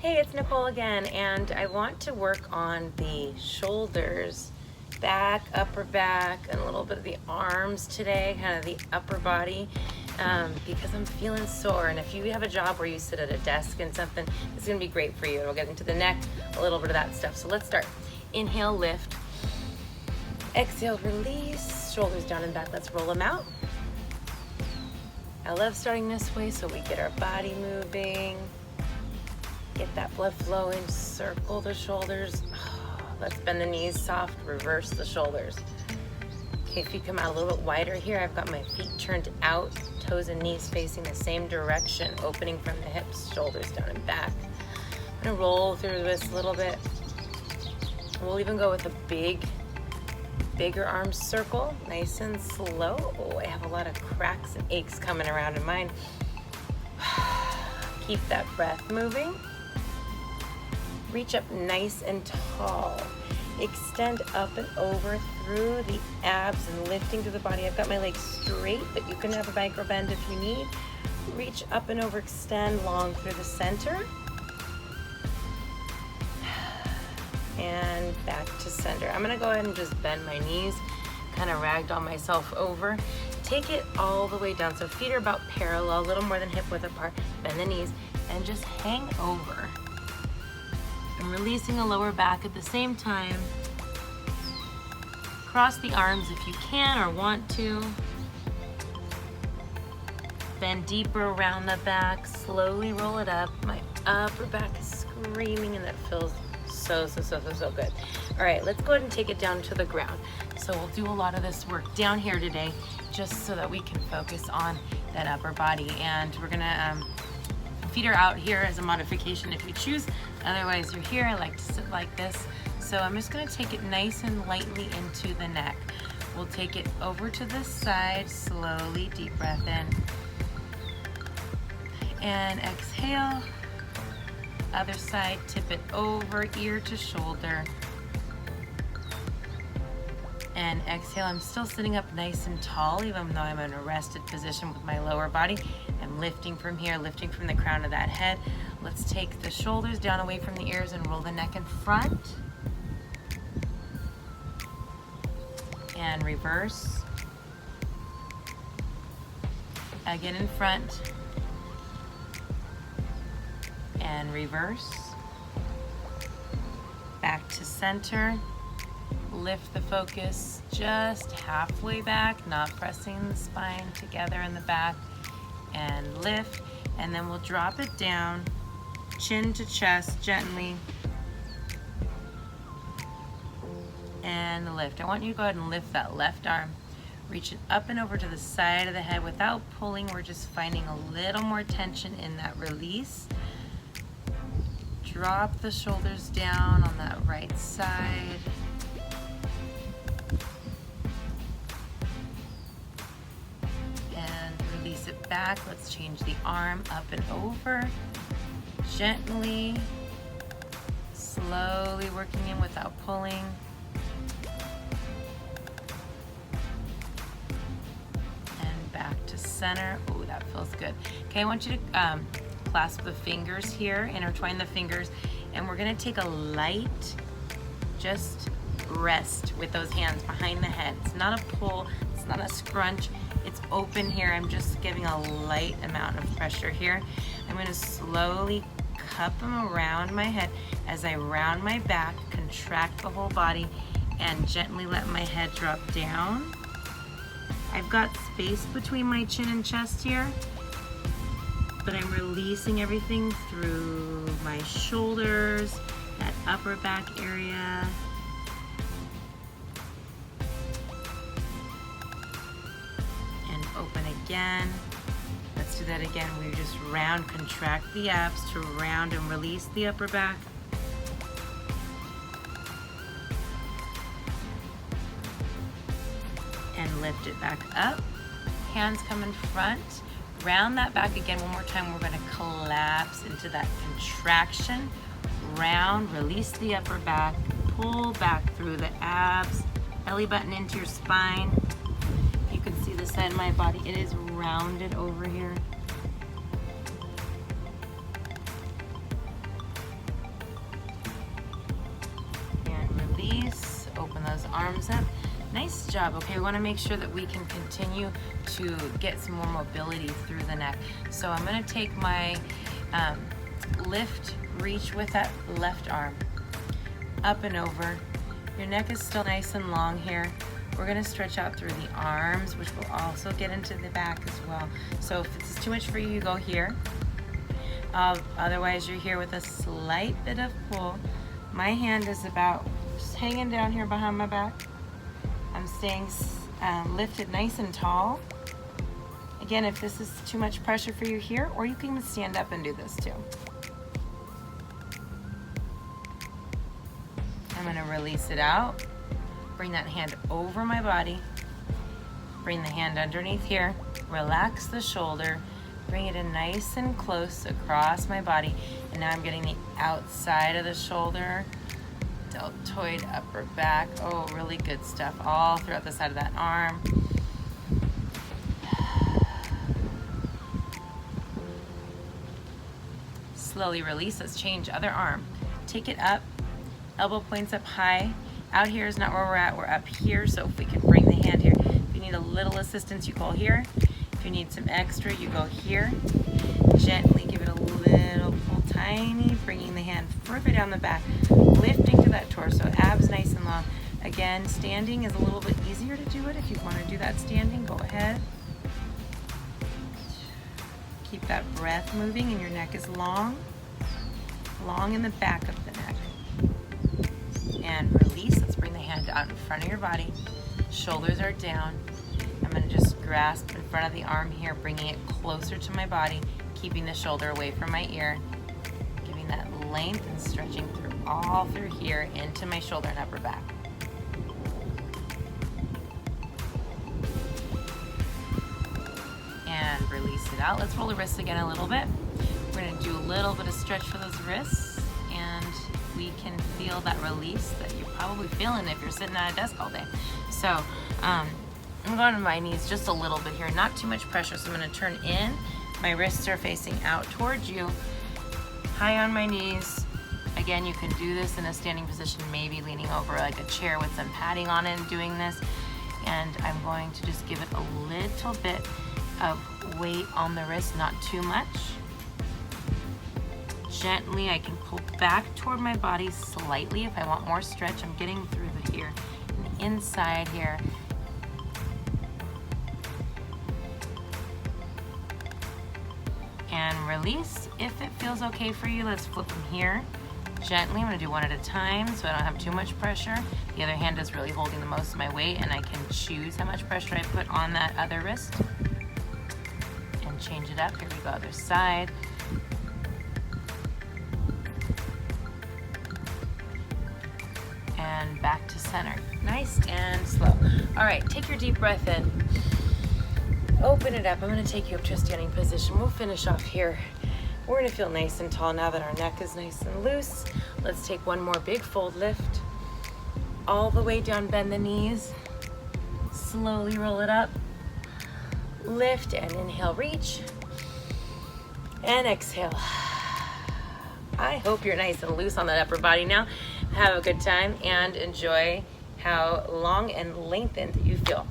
Hey, it's Nicole again, and I want to work on the shoulders, back, upper back, and a little bit of the arms today, kind of the upper body, because I'm feeling sore. And if you have a job where you sit at a desk and something, it's gonna be great for you. It'll get into the neck, a little bit of that stuff. So let's start. Inhale, lift. Exhale, release. Shoulders down and back. Let's roll them out. I love starting this way so we get our body moving. Get that blood flowing, circle the shoulders. Let's bend the knees soft, reverse the shoulders. Okay, feet come out a little bit wider here. I've got my feet turned out, toes and knees facing the same direction, opening from the hips, shoulders down and back. I'm gonna roll through this a little bit. We'll even go with a bigger arm circle, nice and slow. Oh, I have a lot of cracks and aches coming around in mine. Keep that breath moving. Reach up nice and tall. Extend up and over through the abs and lifting through the body. I've got my legs straight, but you can have a micro bend if you need. Reach up and over, extend long through the center. And back to center. I'm gonna go ahead and just bend my knees, kind of ragdoll myself over. Take it all the way down. So feet are about parallel, a little more than hip width apart. Bend the knees and just hang over. I'm releasing the lower back at the same time. Cross the arms if you can or want to. Bend deeper around the back. Slowly roll it up. My upper back is screaming and that feels so good. All right, let's go ahead and take it down to the ground. So we'll do a lot of this work down here today just so that we can focus on that upper body. And we're gonna, feet are out here as a modification if you choose. Otherwise you're here. I like to sit like this. So I'm just gonna take it nice and lightly into the neck. We'll take it over to the side, slowly, deep breath in. And exhale. Other side, tip it over, ear to shoulder. And exhale, I'm still sitting up nice and tall, even though I'm in a rested position with my lower body. I'm lifting from here, lifting from the crown of that head. Let's take the shoulders down away from the ears and roll the neck in front. And reverse. Again in front. And reverse. Back to center. Lift the focus just halfway back, not pressing the spine together in the back. And lift. And then we'll drop it down, chin to chest gently. And lift. I want you to go ahead and lift that left arm. Reach it up and over to the side of the head without pulling. We're just finding a little more tension in that release. Drop the shoulders down on that right side. And release it back. Let's change the arm up and over. Gently, slowly working in without pulling. And back to center. Oh, that feels good. Okay, I want you to clasp the fingers here, intertwine the fingers, and we're gonna take a light, just rest with those hands behind the head. It's not a pull, it's not a scrunch, it's open here. I'm just giving a light amount of pressure here. I'm gonna slowly cup them around my head as I round my back, contract the whole body, and gently let my head drop down. I've got space between my chin and chest here, but I'm releasing everything through my shoulders, that upper back area. And open again. Let's do that again. We just round, contract the abs to round and release the upper back. And lift it back up. Hands come in front. Round that back again one more time. We're going to collapse into that contraction. Round, release the upper back, pull back through the abs, belly button into your spine. You can see the side of my body. It is rounded over here. those arms up. Nice job. Okay, we want to make sure that we can continue to get some more mobility through the neck. So I'm going to take my lift, reach with that left arm, up and over. Your neck is still nice and long here. We're going to stretch out through the arms, which will also get into the back as well. So if this is too much for you, you go here. Otherwise, you're here with a slight bit of pull. My hand is about just hanging down here behind my back. I'm staying lifted nice and tall. Again, if this is too much pressure for you here, or you can stand up and do this too. I'm going to release it out. Bring that hand over my body. Bring the hand underneath here. Relax the shoulder. Bring it in nice and close across my body. And now I'm getting the outside of the shoulder, deltoid, upper back. Oh, really good stuff all throughout the side of that arm. Slowly release. Let's change other arm. Take it up, elbow points up high. Out here is not where we're at. We're up here. So if we can bring the hand here. If you need a little assistance, you go here. If you need some extra, you go here. Gently give it a little pull, tiny, bringing the hand further down the back, lifting to that torso, abs nice and long. Again, standing is a little bit easier to do it. If you want to do that standing, go ahead. Keep that breath moving and your neck is long in the back of the neck. And release. Let's bring the hand out in front of your body. Shoulders are down. I'm going to just grasp in front of the arm here, bringing it closer to my body, keeping the shoulder away from my ear, giving that length and stretching through all through here into my shoulder and upper back. And release it out. Let's roll the wrists again a little bit. We're going to do a little bit of stretch for those wrists, and we can feel that release that you're probably feeling if you're sitting at a desk all day. So I'm going to my knees just a little bit here, not too much pressure. So I'm going to turn in. My wrists are facing out towards you. High on my knees. Again, you can do this in a standing position, maybe leaning over like a chair with some padding on it and doing this. And I'm going to just give it a little bit of weight on the wrist, not too much. Gently, I can pull back toward my body slightly if I want more stretch. I'm getting through the here and inside here. And release. If it feels okay for you, let's flip them here. Gently, I'm going to do one at a time so I don't have too much pressure. The other hand is really holding the most of my weight, and I can choose how much pressure I put on that other wrist. And change it up. Here we go, other side. And back to center. Nice and slow. All right, take your deep breath in. Open it up. I'm going to take you up to a standing position. We'll finish off here. We're going to feel nice and tall now that our neck is nice and loose. Let's take one more big fold lift. All the way down, bend the knees. Slowly roll it up. Lift and inhale, reach. And exhale. I hope you're nice and loose on that upper body now. Have a good time and enjoy how long and lengthened you feel.